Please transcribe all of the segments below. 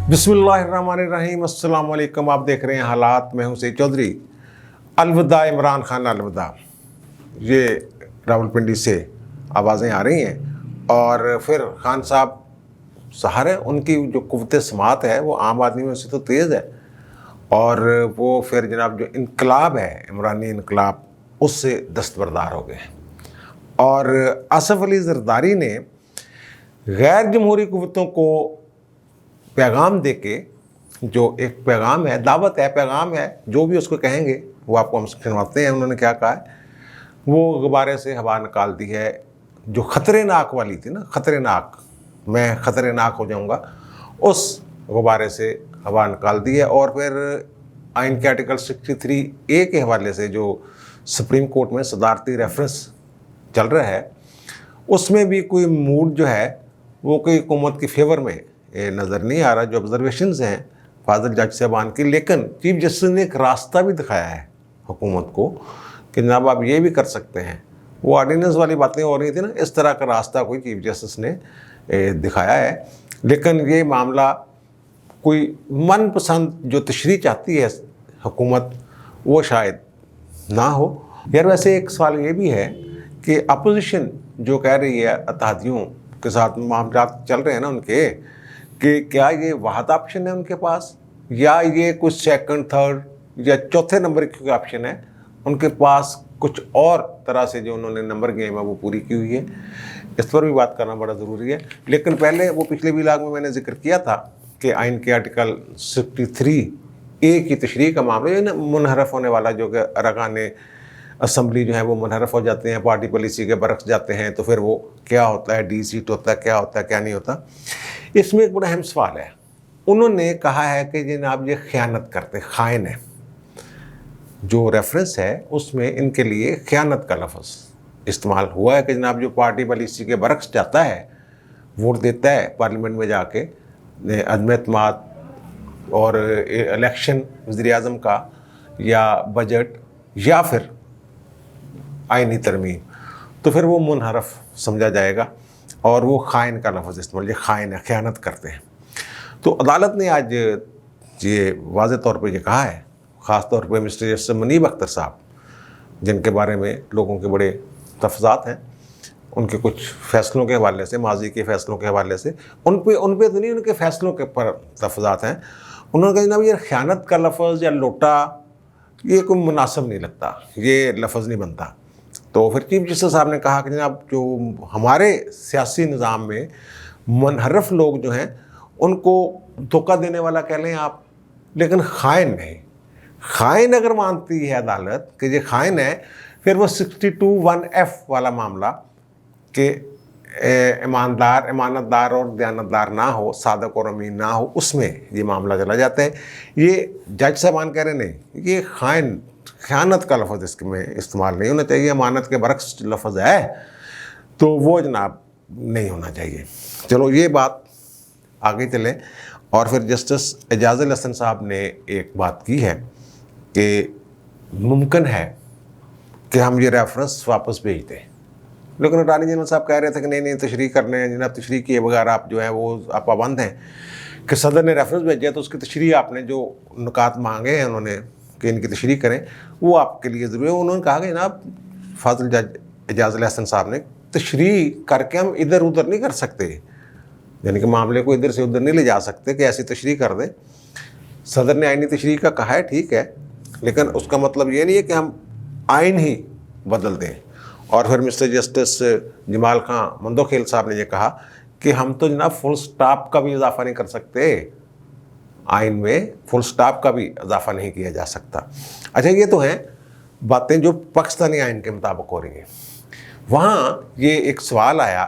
बिस्मिल्लाहिर्रहमानिर्रहीम। अस्सलाम वालेकुम। आप देख रहे हैं हालात। मैं हूं सईद चौधरी। अलविदा इमरान खान, अलविदा। ये रावलपिंडी से आवाज़ें आ रही हैं और फिर खान साहब सहारे उनकी जो कुव्वत समात है वो आम आदमी में से तो तेज़ है, और वो फिर जनाब जो इनकलाब है, इमरानी इनकलाब, उससे दस्तबरदार हो गए। और आसफ़ अली ज़रदारी ने गैर जमहूरी कुव्वतों को पैगाम दे के, जो एक पैगाम है, दावत है, पैगाम है, जो भी उसको कहेंगे वो आपको हम सुनवाते हैं। उन्होंने क्या कहा है, वो गुब्बारे से हवा निकाल दी है जो ख़तरनाक वाली थी ना, ख़तरनाक, मैं ख़तरनाक हो जाऊंगा, उस गुब्बारे से हवा निकाल दी है। और फिर आइन के आर्टिकल 63A के हवाले से जो सुप्रीम कोर्ट में सदारती रेफरेंस चल रहा है, उसमें भी कोई मूड जो है वो कोई हुकूमत के फेवर में नज़र नहीं आ रहा। जो ऑब्जर्वेशंस हैं फाजिल जज साहबान की, लेकिन चीफ जस्टिस ने एक रास्ता भी दिखाया है हुकूमत को कि जनाब आप ये भी कर सकते हैं। वो ऑर्डिनेंस वाली बातें हो रही थी ना, इस तरह का रास्ता कोई चीफ जस्टिस ने दिखाया है। लेकिन ये मामला कोई मनपसंद जो तशरीह चाहती है हुकूमत, वो शायद ना हो। यार वैसे एक सवाल ये भी है कि अपोजिशन जो कह रही है अतहादियों के साथ मामला चल रहे हैं ना उनके, कि क्या ये वाहद ऑप्शन है उनके पास, या ये कुछ सेकंड, थर्ड या चौथे नंबर की ऑप्शन है उनके पास, कुछ और तरह से जो उन्होंने नंबर गेम है वो पूरी की हुई है। इस पर भी बात करना बड़ा ज़रूरी है। लेकिन पहले वो पिछले व्लॉग में मैंने जिक्र किया था कि आइन के आर्टिकल 63A की तशरीह का मामला, ये ना मुनहरफ होने वाला, जो कि अरकान असम्बली जो है वो मुनहरफ हो जाते हैं, पार्टी पॉलिसी के बरक्स जाते हैं, तो फिर वो क्या होता है, डी सीट होता है, क्या होता है, क्या नहीं होता। इसमें एक बड़ा अहम सवाल है। उन्होंने कहा है कि जनाब ये ख़यानत करते, खाइन है। जो रेफरेंस है उसमें इनके लिए ख़यानत का लफ्ज़ इस्तेमाल हुआ है कि जनाब जो पार्टी पॉलिसी के बरक्स जाता है, वोट देता है पार्लियामेंट में जाके, अदम एतमाद और इलेक्शन वज़ीर-ए-आज़म का, या बजट, या फिर आइनी तरमीम, तो फिर वो मुनहरफ समझा जाएगा और वो खाइन का लफ्ज़ इस्तेमाल, ये खाइन है, ख़यानत करते हैं। तो अदालत ने आज ये वाज़ेह तौर पे ये कहा है, ख़ास तौर पे मिस्टर जस्टिस मुनीब अख्तर साहब, जिनके बारे में लोगों के बड़े तफज़ात हैं, उनके कुछ फ़ैसलों के हवाले से, माजी के फ़ैसलों के हवाले से, उन पे तो नहीं, उनके फ़ैसलों के पर तफज़ात हैं। उन्होंने कहा जनाब ये ख़यानत का लफ्ज़ या लोटा, ये कोई मुनासिब नहीं लगता, ये लफ्ज़ नहीं बनता। तो फिर चीफ जस्टिस साहब ने कहा कि जनाब जो हमारे सियासी निज़ाम में मुनहरफ लोग जो हैं उनको धोखा देने वाला कह लें आप, लेकिन खाइन नहीं। खाइन अगर मानती है अदालत कि ये खाइन है, फिर वो 62(1)F वाला मामला कि ईमानदार, इमानतदार और दयानतदार ना हो, सादक और अमीन ना हो, उसमें ये मामला चला जाता है। ये जज साहबान कह रहे नहीं, ये खाइन, ख़यानत का लफ्ज़ इसमें इस्तेमाल नहीं होना चाहिए। अमानत के बरक्स लफ्ज़ है तो वो जनाब नहीं होना चाहिए। चलो ये बात आगे चले। और फिर जस्टिस एजाज़ुल हसन साहब ने एक बात की है कि मुमकिन है कि हम ये रेफरेंस वापस भेज दें, लेकिन अटॉर्नी जनरल साहब कह रहे थे कि नहीं नहीं, तशरीह करने हैं जनाब, तशरीह किए बगैर आप जो है वो आप पाबंद हैं कि सदर ने रेफरेंस भेजा तो उसकी तशरीह, आपने जो नुकात मांगे हैं उन्होंने कि इनकी तशरीह करें, वो आपके लिए ज़रूरी है। उन्होंने कहा कि जनाब फाजिल जज एजाज़ुल हसन साहब ने, तशरीह करके हम इधर उधर नहीं कर सकते, यानी कि मामले को इधर से उधर नहीं ले जा सकते कि ऐसी तशरीह कर दें। सदर ने आइनी तशरीह का कहा है, ठीक है, लेकिन उसका मतलब ये नहीं है कि हम आइन ही बदल दें। और फिर मिस्टर जस्टिस जमाल खां मंदोखेल साहब ने ये कहा कि हम तो जनाब फुल स्टॉप का भी इजाफा नहीं कर सकते, आइन में फुल स्टॉप का भी इजाफा नहीं किया जा सकता। अच्छा, ये तो हैं बातें जो पाकिस्तानी आइन के मुताबिक हो रही हैं। वहाँ ये एक सवाल आया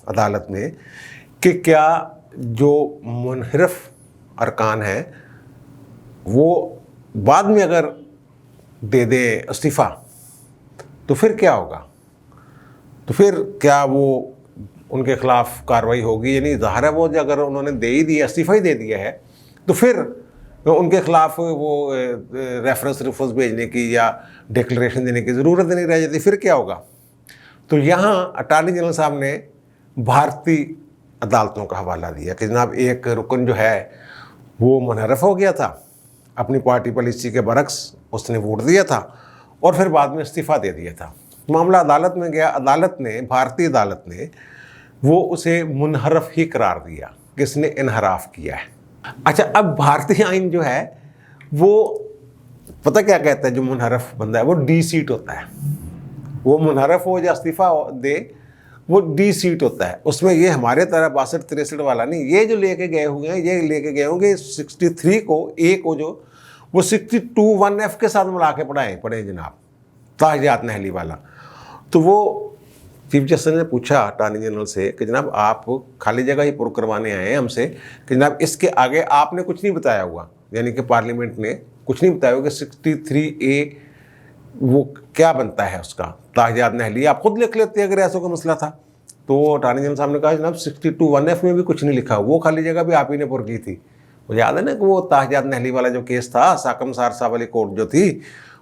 अदालत में कि क्या जो मुनहरफ अरकान हैं वो बाद में अगर दे दें इस्तीफ़ा तो फिर क्या होगा, तो फिर क्या वो उनके ख़िलाफ़ कार्रवाई होगी? यानी ज़ाहिर है वो अगर उन्होंने दे ही दिया, इस्तीफ़ा ही दे दिया है, तो फिर उनके ख़िलाफ़ वो रेफरेंस भेजने की या डिक्लेरेशन देने की ज़रूरत नहीं रह जाती। फिर क्या होगा? तो यहाँ अटॉर्नी जनरल साहब ने भारतीय अदालतों का हवाला दिया कि जनाब एक रुकन जो है वो मुनहरफ हो गया था, अपनी पार्टी पॉलिसी के बरक्स उसने वोट दिया था और फिर बाद में इस्तीफ़ा दे दिया था। मामला अदालत में गया, अदालत ने, भारतीय अदालत ने वो उसे मुनहरफ ही करार दिया कि इसने इनहराफ किया है। अच्छा, अब भारतीय आइन जो है वो पता क्या कहता है, जो मुनहरफ बंदा है वो डी सीट होता है। वो मुनहरफ हो या इस्तीफ़ा दे, वो डी सीट होता है। उसमें ये हमारे तरह 62-63 वाला नहीं, ये जो लेके गए हुए हैं, ये लेके गए होंगे 63 को, ए को, जो वो 62(1)(f) के साथ मिला के पढ़े जनाब, ताहियात नहली वाला। तो वो चीफ जस्टिस ने पूछा अटॉर्नी जनरल से कि जनाब आप खाली जगह ही पुर करवाने आए हैं हमसे, कि जनाब इसके आगे आपने कुछ नहीं बताया हुआ, यानी कि पार्लियामेंट ने कुछ नहीं बताया होगा 63A वो क्या बनता है उसका, ताहियात नहली आप खुद लिख लेते अगर ऐसा कोई मसला था। तो अटॉर्नी जनरल साहब ने कहा जनाब 62(1)(f) में भी कुछ नहीं लिखा, वो खाली जगह भी आप ही ने पुर की थी। मुझे याद है ना कि वो ताहियात नहली वाला जो केस था, साकम सारसा वाली कोर्ट जो थी,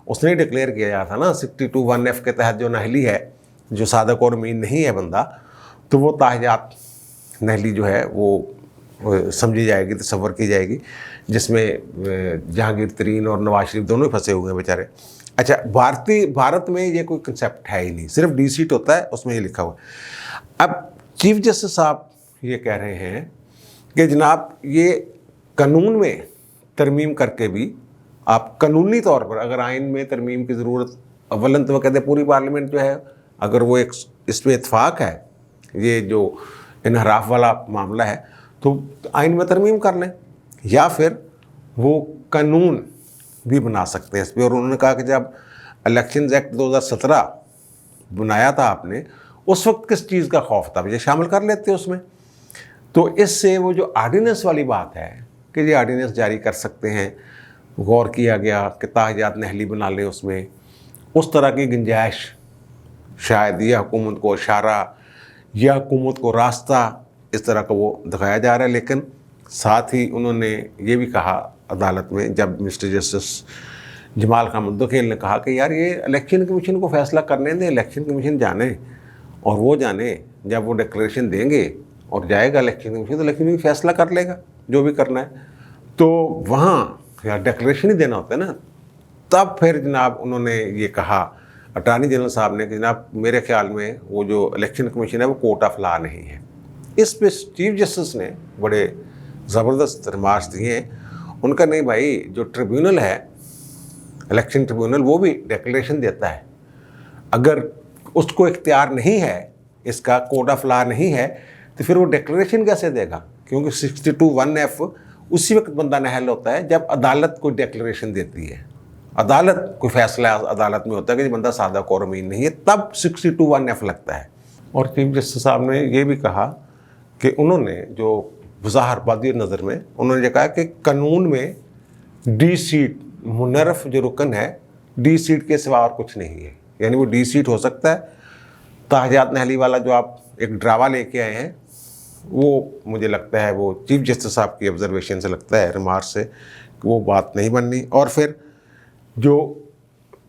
उसने डिक्लेयर किया गया था ना 62(1)(f) के तहत जो नहली है, जो सादक और मीन नहीं है बंदा, तो वो ताहियात नहली जो है वो समझी जाएगी, तसव्वुर की जाएगी, जिसमें जहांगीर तरीन और नवाज शरीफ दोनों ही फंसे हुए हैं बेचारे। अच्छा, भारत में ये कोई कंसेप्ट है ही नहीं, सिर्फ डी सीट होता है, उसमें ये लिखा हुआ है। अब चीफ जस्टिस साहब ये कह रहे हैं कि जनाब ये कानून में तरमीम करके भी आप कानूनी तौर पर अगर आइन में तरमीम की ज़रूरत, अव्वलन तो वो कहते हैं पूरी पार्लियामेंट जो है, अगर वो एक इस पर इत्फाक है, ये जो इनहराफ वाला मामला है, तो आइन में तरमीम कर लें, या फिर वो कानून भी बना सकते हैं इस पर। और उन्होंने कहा कि जब इलेक्शंस एक्ट 2017 बनाया था आपने, उस वक्त किस चीज़ का खौफ था, ये शामिल कर लेते उसमें। तो इससे वो जो आर्डिनेंस वाली बात है कि ये आर्डिनेंस जारी कर सकते हैं, गौर किया गया कि ताहियात नहली बना ले, उसमें उस तरह की गुंजाइश शायद यह हुकूमत को इशारा या हुकूमत को रास्ता इस तरह का वो दिखाया जा रहा है। लेकिन साथ ही उन्होंने ये भी कहा अदालत में, जब मिस्टर जस्टिस जमाल खान मुद्दखिल ने कहा कि यार ये इलेक्शन कमीशन को फैसला करने दें, इलेक्शन कमीशन जाने और वो जाने, जब वो डिक्लेरेशन देंगे और जाएगा इलेक्शन कमीशन तो इलेक्शन कमीशन फैसला कर लेगा जो भी करना है। तो वहाँ यार डिक्लेरेशन ही देना होता है ना। तब फिर जनाब उन्होंने ये कहा अटॉर्नी जनरल साहब ने कि जनाब मेरे ख्याल में वो जो इलेक्शन कमीशन है वो कोर्ट ऑफ लॉ नहीं है। इस पे चीफ जस्टिस ने बड़े ज़बरदस्त रिमार्क्स दिए हैं। उनका नहीं भाई, जो ट्रिब्यूनल है, इलेक्शन ट्रिब्यूनल, वो भी डिक्लेरेशन देता है। अगर उसको इख्तियार नहीं है, इसका कोड ऑफ लॉ नहीं है, तो फिर वो डिक्लेरेशन कैसे देगा? क्योंकि 62(1)(f) उसी वक्त बंदा नहल होता है जब अदालत कोई डिक्लेरेशन देती है, अदालत कोई फैसला अदालत में होता है कि बंदा सादा और अमीन नहीं है, तब 62(1)(f) लगता है। और चीफ जस्टिस साहब ने ये भी कहा कि उन्होंने जो वज़ाहर बादी नज़र में उन्होंने ये कहा कि कानून में डी सीट मुनरफ जो रुकन है, डी सीट के सिवा और कुछ नहीं है, यानी वो डी सीट हो सकता है। ताहियात नहली वाला जो आप एक ड्रामा लेके आए हैं, वो मुझे लगता है वो चीफ जस्टिस साहब की ऑब्जर्वेशन से लगता है, रिमार्क से, कि वो बात नहीं बननी। और फिर जो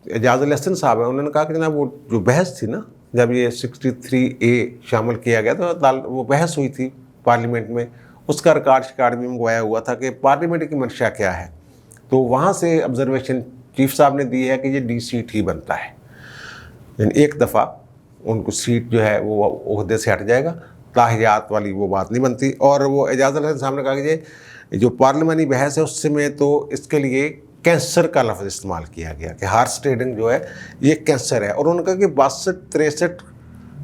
एजाज़ अल एहसन साहब है, उन्होंने कहा कि जनाब वो जो बहस थी ना, जब ये 63A शामिल किया गया तो वो बहस हुई थी पार्लियामेंट में, उसका रिकॉर्ड भी मंगवाया हुआ था कि पार्लियामेंट की मंशा क्या है। तो वहाँ से ऑब्जर्वेशन चीफ साहब ने दी है कि ये डी सीट ही बनता है, यानी एक दफ़ा उनको सीट जो है वो ओहदे से हट जाएगा, ताहियात वाली वो बात नहीं बनती। और वो एजाज़ अल एहसन साहब ने कहा कि ये जो पार्लियामानी बहस है उससे में तो इसके लिए कैंसर का लफ्ज़ इस्तेमाल किया गया कि हार्स ट्रेडिंग जो है ये कैंसर है। और उन्होंने कहा कि 62-63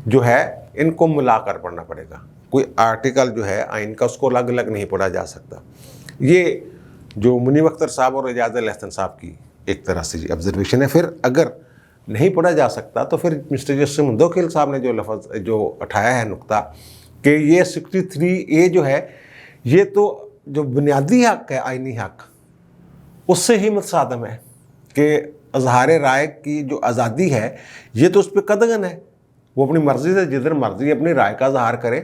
जो है इनको मिलाकर पढ़ना पड़ेगा, कोई आर्टिकल जो है आइन का उसको अलग अलग नहीं पढ़ा जा सकता। ये जो मुनीब अख्तर साहब और एजाज़ अल एहसन साहब की एक तरह से ऑब्जर्वेशन है। फिर अगर नहीं पढ़ा जा सकता तो फिर मिस्टर जस्टिस मुद्दखिल साहब ने जो लफ्ज़ जो उठाया है नुक्ता कि ये 63A जो है ये तो जो बुनियादी हक है, आइनी हक, उससे ही मुतसादम है कि अजहार राय की जो आज़ादी है ये तो उस पर कदगन है, वो अपनी मर्ज़ी से जिधर मर्ज़ी अपनी राय का इजहार करे।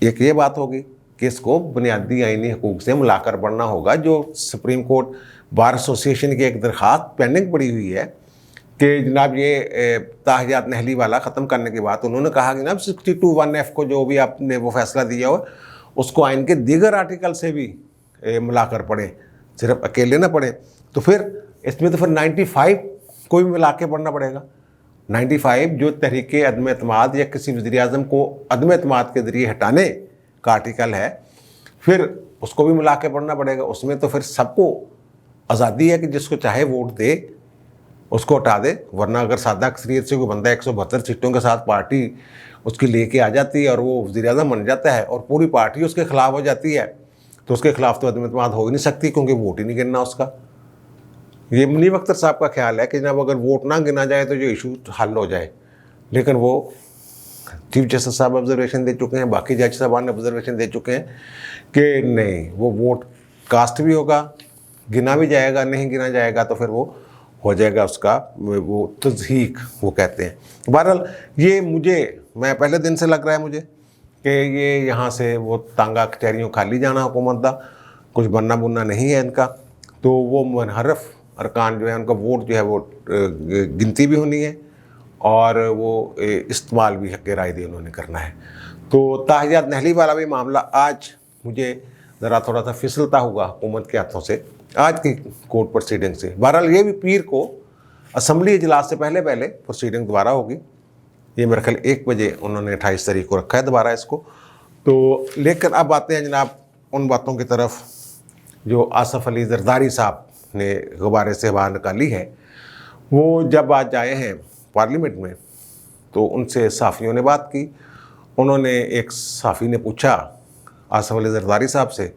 एक ये बात होगी कि इसको बुनियादी आइनी हकूक़ से मिलाकर पढ़ना होगा। जो सुप्रीम कोर्ट बार एसोसिएशन की एक दरख्वास्त पेंडिंग पड़ी हुई है कि जनाब ये ताहियात नहली वाला ख़त्म करने के बाद उन्होंने कहा कि जनाब 62(1)(f) को जो भी आपने वो फैसला दिया हो उसको आइन के दीगर आर्टिकल से भी मिला कर पढ़ें, सिर्फ अकेले ना पढ़ें। तो फिर इसमें तो फिर 95 को भी मिला के पढ़ना पड़ेगा। 95 जो तहरीके अदम एतमाद या किसी वज़ीर-ए-आज़म को अदम एतमाद के ज़रिए हटाने का आर्टिकल है, फिर उसको भी मिला के पढ़ना पड़ेगा। उसमें तो फिर सबको आज़ादी है कि जिसको चाहे वोट दे, उसको हटा दे। वरना अगर सादा अक्सरियत से कोई बंदा 172 सीटों के साथ पार्टी उसकी लेके आ जाती है और वो वज़ीर-ए-आज़म बन जाता है और पूरी पार्टी उसके खिलाफ हो जाती है, तो उसके खिलाफ तो अदम एतमाद हो ही नहीं सकती, क्योंकि वोट ही नहीं गिनना उसका। ये मुनीब अख्तर साहब का ख्याल है कि जनाब अगर वोट ना गिना जाए तो जो इशू हल हो जाए, लेकिन वो चीफ जस्टिस साहब ऑब्जर्वेशन दे चुके हैं, बाकी जज साहबान ने ऑब्जर्वेशन दे चुके हैं कि नहीं, वो वोट कास्ट भी होगा, गिना भी जाएगा, नहीं गिना जाएगा तो फिर वो हो जाएगा उसका वो तज़हीक वो कहते हैं। बहरहाल ये मैं पहले दिन से लग रहा है मुझे कि ये यहाँ से वो तांगा कचहरियों खाली जाना हुकूमत का, कुछ बनना बुनना नहीं है इनका। तो वो मुनहरफ अरकान जो है उनका वोट जो है वो गिनती भी होनी है और वो इस्तेमाल भी हक़ राय दे उन्होंने करना है। तो ताहियात नहली वाला भी मामला आज मुझे ज़रा थोड़ा सा फिसलता हुआ हुकूमत के हाथों से आज की कोर्ट प्रोसीडिंग से। बहरहाल ये भी पीर को असम्बली इजलास से पहले प्रोसीडिंग दोबारा होगी। ये मेरे ख्याल 1 बजे उन्होंने 28 तारीख को रखा है दोबारा इसको। तो लेकिन अब आते हैं जनाब उन बातों की तरफ जो आसफ़ अली ज़रदारी साहब ने गुब्बारे से बाहर निकाली है। वो जब आज आए हैं पार्लियामेंट में तो उनसे सहाफ़ियों ने बात की। उन्होंने एक सहाफ़ी ने पूछा आसफ़ अली ज़रदारी साहब से,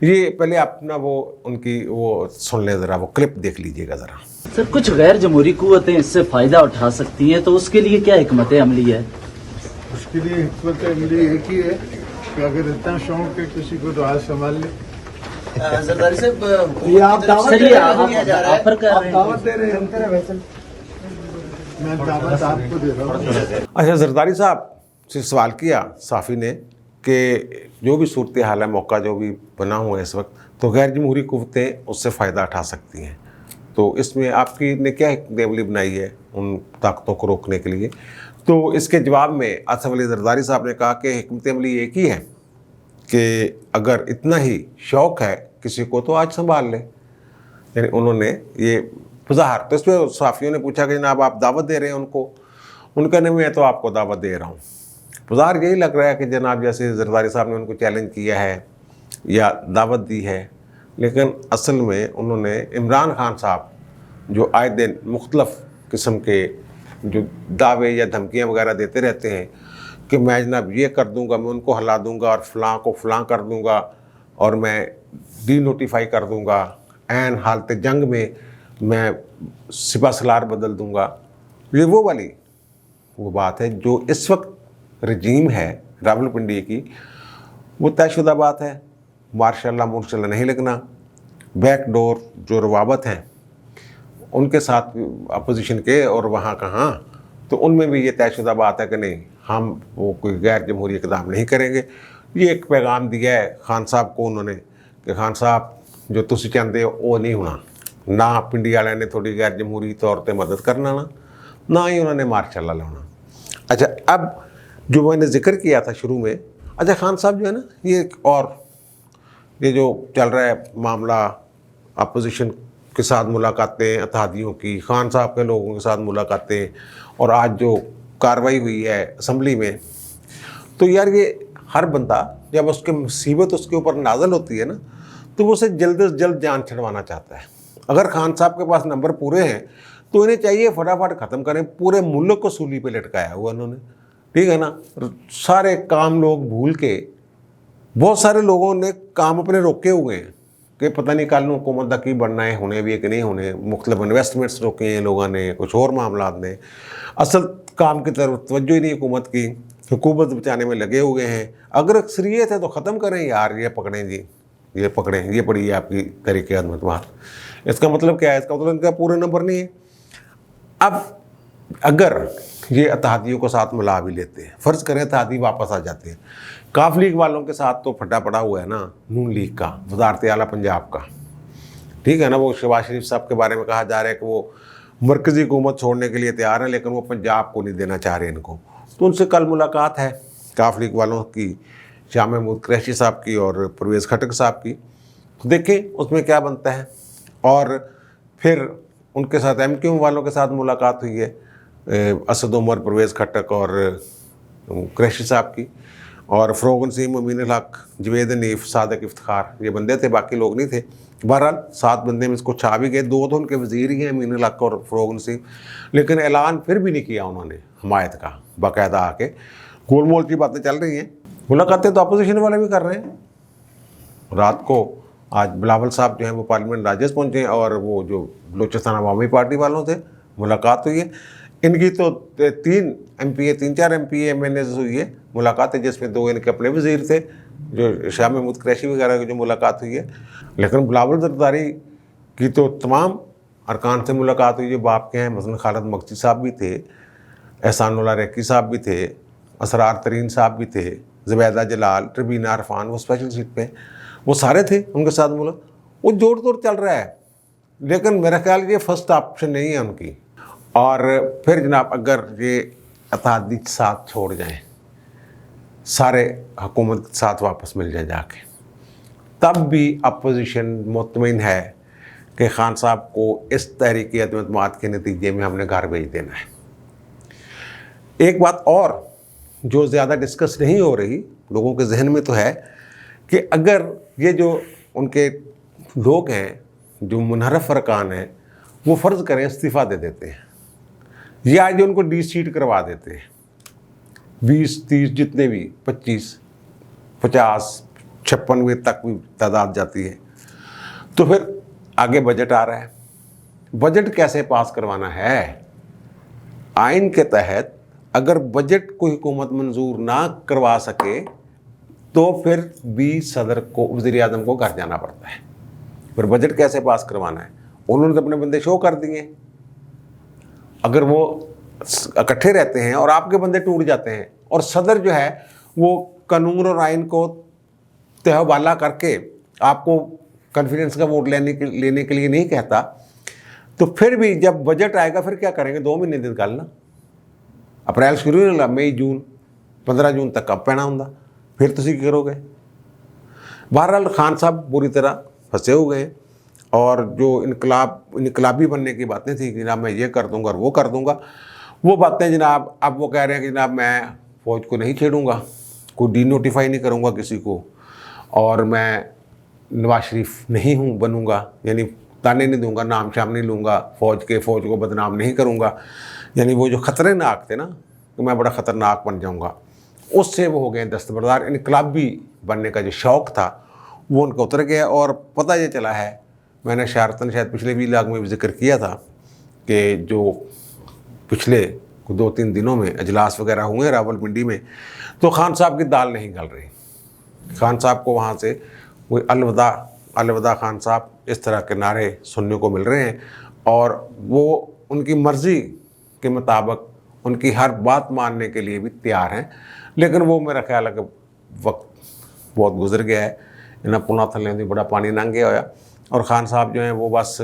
ये पहले अपना वो उनकी वो सुन लें ज़रा, वो क्लिप देख लीजिएगा ज़रा। सर, कुछ गैर जमहूरी कुव्वतें इससे फ़ायदा उठा सकती हैं, तो उसके लिए क्या हिकमत अमली है? उसके लिए हिकमत अमली एक ही है कि अगर इतना शौक है किसी को तो आज संभाल ले। ज़रदारी साहब, ये आप दावत दे रहे हैं, मैं दावत आपको दे रहा हूँ। अच्छा, ज़रदारी साहब से सवाल किया सहाफ़ी ने कि जो भी सूरत हाल है, मौका जो भी बना हुआ है इस वक्त, तो गैर जमहूरी कुव्वतें उससे फ़ायदा उठा सकती हैं, तो इसमें आपकी ने क्या हिकमत अमली बनाई है उन ताकतों को रोकने के लिए? तो इसके जवाब में आसफ़ अली ज़रदारी साहब ने कहा कि हिकमत अमली एक ही है कि अगर इतना ही शौक़ है किसी को तो आज संभाल ले। यानी उन्होंने ये वज़ाहत, तो इस पर सहाफ़ियों ने पूछा कि जनाब आप दावत दे रहे हैं उनको? उनका नहीं, मैं तो आपको दावत दे रहा हूँ। वज़ाहत यही लग रहा है कि जनाब जैसे ज़रदारी साहब ने उनको चैलेंज किया है या दावत दी है, लेकिन असल में उन्होंने इमरान खान साहब जो आए दिन मुख्तलिफ़ किस्म के जो दावे या धमकियाँ वगैरह देते रहते हैं कि मैं जनाब ये कर दूंगा, मैं उनको हिला दूंगा और फ़लाँ को फ़लाँ कर दूंगा और मैं डी नोटिफाई कर दूंगा, ऐन हालत जंग में मैं सिपह सलार बदल दूंगा, ये वो वाली वो बात है जो इस वक्त रजीम है रावलपिंडी की, वो तयशुदा बात है। मार्शाल्लाह मुर्शल्लाह नहीं लगना, बैक डोर जो रवाबत हैं उनके साथ अपोजिशन के और वहाँ कहाँ, तो उनमें भी ये तयशुदा बात है कि नहीं, हम वो कोई गैर जमहूरी इक़दाम नहीं करेंगे। ये एक पैगाम दिया है खान साहब को उन्होंने कि खान साहब जो तुसी चाहते हो वो नहीं होना, ना पिंडी वाले ने थोड़ी गैर जमहूरी तौर पर मदद करना ना ही उन्होंने मार्शाल्लाह लाना। अच्छा, अब जो मैंने जिक्र किया था शुरू में, अच्छा खान साहब जो है ना, ये और ये जो चल रहा है मामला अपोजिशन के साथ मुलाकातें अतहादियों की, खान साहब के लोगों के साथ मुलाकातें, और आज जो कार्रवाई हुई है असम्बली में, तो यार ये हर बंदा जब उसकी मुसीबत उसके ऊपर नाज़िल होती है ना, तो वो उसे जल्द से जल्द जान छुड़वाना चाहता है। अगर खान साहब के पास नंबर पूरे हैं तो इन्हें चाहिए फटाफट ख़त्म करें। पूरे मुल्क को सूली पे लटकाया हुआ उन्होंने, ठीक है ना, सारे काम लोग भूल के बहुत सारे लोगों ने काम अपने रोके हुए हैं कि पता नहीं कल हुकूमत का की बनना है, होने भी है कि नहीं होने, मुख्तलिफ इन्वेस्टमेंट्स रोके हैं लोगों ने, कुछ और मामला ने, असल काम की तरफ तवज्जो ही नहीं हुकूमत की, हुकूमत बचाने में लगे हुए हैं। अगर अक्सरियत है तो ख़त्म करें यार, ये पकड़ें जी, ये पकड़ें, ये पड़ी है आपकी तरीके अदमतवार। इसका मतलब क्या है? इसका मतलब इनका पूरा नंबर नहीं है। अब अगर ये अतहादियों को साथ मिला भी लेते हैं, फ़र्ज़ करें अतहादी वापस आ जाते हैं, काफ लीग वालों के साथ तो फटा पड़ा हुआ है ना नून लीग का, वज़ारत आला पंजाब का, ठीक है ना। वो शहबाज शरीफ साहब के बारे में कहा जा रहा है कि वो मरकज़ी हुकूमत छोड़ने के लिए तैयार है, लेकिन वो पंजाब को नहीं देना चाह रहे इनको। तो उनसे कल मुलाकात है काफ लीग वालों की, शाह महमूद कुरैशी साहब की और परवेज़ खटक साहब की। دیکھیں اس میں کیا بنتا ہے. اور پھر ان کے ساتھ MQM والوں کے ساتھ ملاقات ہوئی ہے، اسد عمر، پرویز خٹک اور قریشی صاحب کی، اور فروغ نسیم، امین الحق، جوید حنیف، صادق افتخار، یہ بندے تھے، باقی لوگ نہیں تھے. بہرحال 7 بندے میں اس کو چھا بھی گئے. 2 تو ان کے وزیر ہی ہیں، امین الحق اور فروغ نسیم، لیکن اعلان پھر بھی نہیں کیا انہوں نے حمایت کا باقاعدہ آ کے. گول مول کی باتیں چل رہی ہیں. ملاقاتیں تو اپوزیشن والے بھی کر رہے ہیں. رات کو آج بلاول صاحب جو ہیں وہ پارلیمنٹ راجز پہنچے، اور وہ جو بلوچستان عوامی پارٹی والوں سے ملاقات ہوئی ہے. ان کی تو 3 4 MPA ہوئی ہے ملاقاتیں، جس میں 2 ان کے اپنے وزیر تھے، جو شاہ محمود قریشی وغیرہ کی جو ملاقات ہوئی ہے. لیکن بلاول زرداری کی تو تمام ارکان سے ملاقات ہوئی جو باپ کے ہیں. مثلا خالد مقصی صاحب بھی تھے، احسان اللہ ریکی صاحب بھی تھے، اسرار ترین صاحب بھی تھے، زبیدہ جلال، ربینہ عرفان، وہ اسپیشل سیٹ پہ، وہ سارے تھے ان کے ساتھ ملاقات. وہ جوڑ توڑ چل رہا ہے، لیکن میرا خیال یہ فرسٹ آپشن نہیں ہے ان کی. اور پھر جناب اگر یہ اتحادی ساتھ چھوڑ جائیں، سارے حکومت کے ساتھ واپس مل جائے جا کے، تب بھی اپوزیشن مطمئن ہے کہ خان صاحب کو اس تحریک عدم اعتماد کے نتیجے میں ہم نے گھر بھیج دینا ہے. ایک بات اور جو زیادہ ڈسکس نہیں ہو رہی، لوگوں کے ذہن میں تو ہے، کہ اگر یہ جو ان کے لوگ ہیں جو منحرف ارکان ہیں، وہ فرض کریں استعفیٰ دے دیتے ہیں، یا جو ان کو ڈی سیٹ کروا دیتے ہیں، 20 30 جتنے بھی 25 50 56 تک بھی تعداد جاتی ہے، تو پھر آگے بجٹ آ رہا ہے. بجٹ کیسے پاس کروانا ہے؟ آئین کے تحت اگر بجٹ کوئی حکومت منظور نہ کروا سکے تو پھر بھی صدر کو، وزیر اعظم کو گھر جانا پڑتا ہے. پھر بجٹ کیسے پاس کروانا ہے؟ انہوں نے تو اپنے بندے شو کر دیے. اگر وہ اکٹھے رہتے ہیں اور آپ کے بندے ٹوٹ جاتے ہیں، اور صدر جو ہے وہ قانون اور آئین کو تہہ بالا کر کے آپ کو کانفیڈنس کا ووٹ لینے کے لیے نہیں کہتا، تو پھر بھی جب بجٹ آئے گا پھر کیا کریں گے؟ 2 مہینے نکالنا، اپریل شروع ہونا، مئی جون 15 جون تک اب پینا ہوں، پھر تسی کی کرو گے؟ بہرحال خان صاحب بری طرح پھنسے ہو گئے. اور جو انقلابی بننے کی باتیں تھیں کہ جناب میں یہ کر دوں گا اور وہ کر دوں گا، وہ باتیں جناب اب وہ کہہ رہے ہیں کہ جناب میں فوج کو نہیں چھیڑوں گا، کوئی ڈی نوٹیفائی نہیں کروں گا کسی کو، اور میں نواز شریف نہیں ہوں بنوں گا، یعنی تانے نہیں دوں گا، نام شام نہیں لوں گا فوج کو بدنام نہیں کروں گا. یعنی وہ جو خطرناک تھے نا کہ میں بڑا خطرناک بن جاؤں گا، اس سے وہ ہو گئے دستبردار. انقلابی بننے کا جو شوق تھا وہ ان کو اتر گیا. اور پتہ یہ چلا ہے، میں نے شارتاً شاید پچھلے بھی لاگ میں بھی ذکر کیا تھا کہ جو پچھلے 2-3 دنوں میں اجلاس وغیرہ ہوئے راولپنڈی میں، تو خان صاحب کی دال نہیں گل رہی. خان صاحب کو وہاں سے کوئی الوداع الوداع خان صاحب اس طرح کے نعرے سننے کو مل رہے ہیں، اور وہ ان کی مرضی کے مطابق ان کی ہر بات ماننے کے لیے بھی تیار ہیں. لیکن وہ میرا خیال ہے کہ وقت بہت گزر گیا ہے، انہیں پونا تھلے بھی بڑا پانی نہ گیا ہوا. اور خان صاحب جو ہیں وہ بس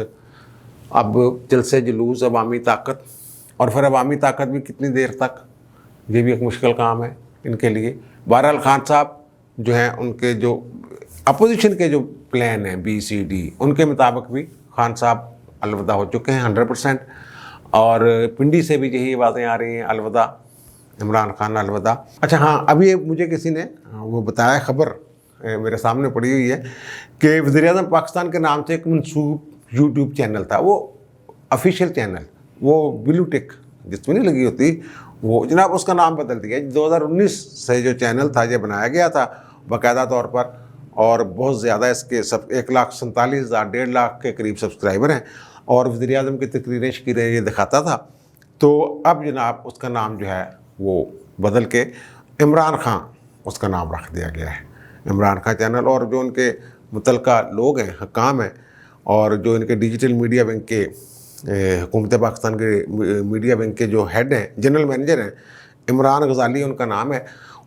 اب جلسے جلوس، عوامی طاقت، اور پھر عوامی طاقت بھی کتنی دیر تک، یہ بھی ایک مشکل کام ہے ان کے لیے. بہرحال خان صاحب جو ہیں ان کے جو اپوزیشن کے جو پلان ہیں BCD، ان کے مطابق بھی خان صاحب الوداع ہو چکے ہیں 100%. اور پنڈی سے بھی یہی باتیں آ رہی ہیں، الوداع عمران خان الوداع. اچھا ہاں، ابھی مجھے کسی نے وہ بتایا، خبر میرے سامنے پڑی ہوئی ہے کہ وزیر اعظم پاکستان کے نام سے ایک منسوب YouTube چینل تھا، وہ آفیشیل چینل، وہ بلو ٹک جس میں نہیں لگی ہوتی، وہ جناب اس کا نام بدل دیا. 2019 سے جو چینل تھا یہ بنایا گیا تھا باقاعدہ طور پر، اور بہت زیادہ اس کے 1,47,000 1.5 لاکھ کے قریب سبسکرائبر ہیں، اور وزیر اعظم کی تقریریں شکیریں یہ دکھاتا تھا. تو اب جناب اس کا نام جو ہے وہ بدل کے عمران خان اس کا نام رکھ دیا گیا ہے، عمران خان چینل. اور جو ان کے متعلقہ لوگ ہیں، حکام ہیں، اور جو ان کے ڈیجیٹل میڈیا ونگ کے حکومت پاکستان کے میڈیا ونگ کے جو ہیڈ ہیں، جنرل مینیجر ہیں، عمران غزالی ان کا نام ہے.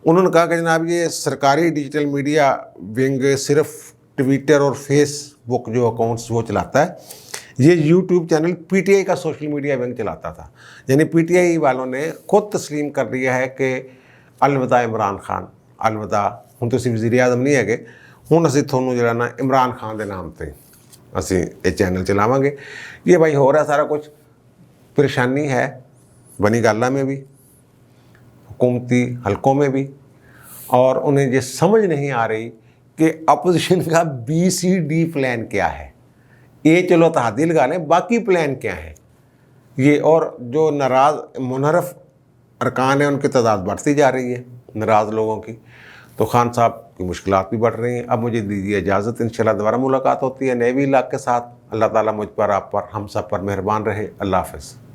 انہوں نے کہا کہ جناب یہ سرکاری ڈیجیٹل میڈیا ونگ صرف ٹویٹر اور فیس بک جو اکاؤنٹس وہ چلاتا ہے، یہ YouTube چینل PTI کا سوشل میڈیا ونگ چلاتا تھا. یعنی PTI والوں نے خود تسلیم کر لیا ہے کہ الوداع عمران خان، الوداع. ہوں تو وزیر اعظم نہیں ہے کہ ਹੁਣ ਅਸੀਂ ਤੁਹਾਨੂੰ ਜਿਹੜਾ ਨਾ ਇਮਰਾਨ ਖਾਨ ਦੇ ਨਾਮ ਤੇ ਅਸੀਂ ਇਹ ਚੈਨਲ ਚਲਾਵਾਂਗੇ। ये भाई हो रहा सारा कुछ, परेशानी है बनी गाला में भी, हुकूमती हलकों में भी, और उन्हें ये समझ नहीं आ रही कि अपोजिशन का BCD प्लान क्या है। ये चलो तहदी लगा लें, बाकी प्लान क्या है ये। और जो नाराज़ मुनहरफ अरकान हैं उनकी तादाद बढ़ती जा रही है, नाराज़ लोगों की। तो खान साहब की मुश्किलात भी बढ़ रही हैं। अब मुझे दीजिए इजाज़त, इंशाल्लाह दोबारा मुलाकात होती है नए व्लॉग के साथ। अल्लाह ताला मुझ पर, आप पर, हम सब पर मेहरबान रहे। अल्लाह हाफ़िज़।